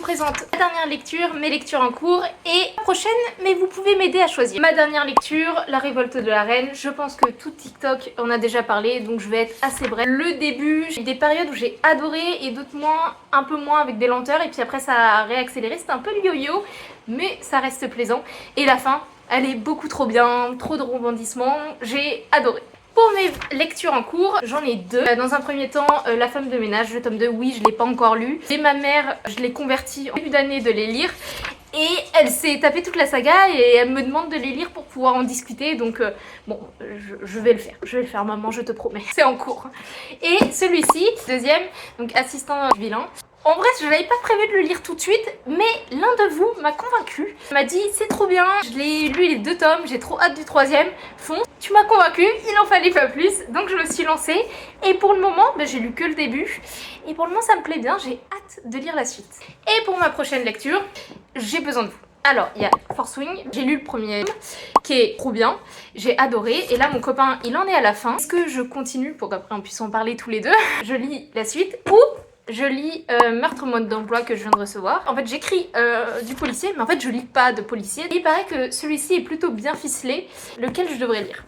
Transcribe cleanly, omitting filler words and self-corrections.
présente la dernière lecture, mes lectures en cours et la prochaine, mais vous pouvez m'aider à choisir. Ma dernière lecture, La Révolte de la Reine. Je pense que tout TikTok en a déjà parlé, donc je vais être assez bref. Le début, j'ai eu des périodes où j'ai adoré et d'autres moins, un peu moins avec des lenteurs, et puis après ça a réaccéléré, c'était un peu le yo-yo, mais ça reste plaisant. Et la fin, elle est beaucoup trop bien, trop de rebondissements, j'ai adoré. Pour mes lectures en cours, j'en ai deux. Dans un premier temps, La Femme de ménage, le tome 2, oui, je l'ai pas encore lu. Et ma mère, je l'ai convertie en début d'année de les lire. Et elle s'est tapée toute la saga et elle me demande de les lire pour pouvoir en discuter. Donc bon, je vais le faire. Je vais le faire, maman, je te promets. C'est en cours. Et celui-ci, deuxième, donc Assistant vilain. En vrai, je n'avais pas prévu de le lire tout de suite, mais l'un de vous m'a convaincu. Il m'a dit c'est trop bien, je l'ai lu les 2 tomes, j'ai trop hâte du 3e. Fonce, tu m'as convaincu, il en fallait pas plus, donc je me suis lancée. Et pour le moment, j'ai lu que le début. Et pour le moment, ça me plaît bien, j'ai hâte de lire la suite. Et pour ma prochaine lecture, j'ai besoin de vous. Alors, il y a Fourth Wing, j'ai lu le premier qui est trop bien, j'ai adoré, et là mon copain il en est à la fin. Est-ce que je continue pour qu'après on puisse en parler tous les deux? Je lis la suite ou je lis Meurtre mode d'emploi que je viens de recevoir. En fait j'écris du policier, mais en fait je lis pas de policier. Et il paraît que celui-ci est plutôt bien ficelé, lequel je devrais lire.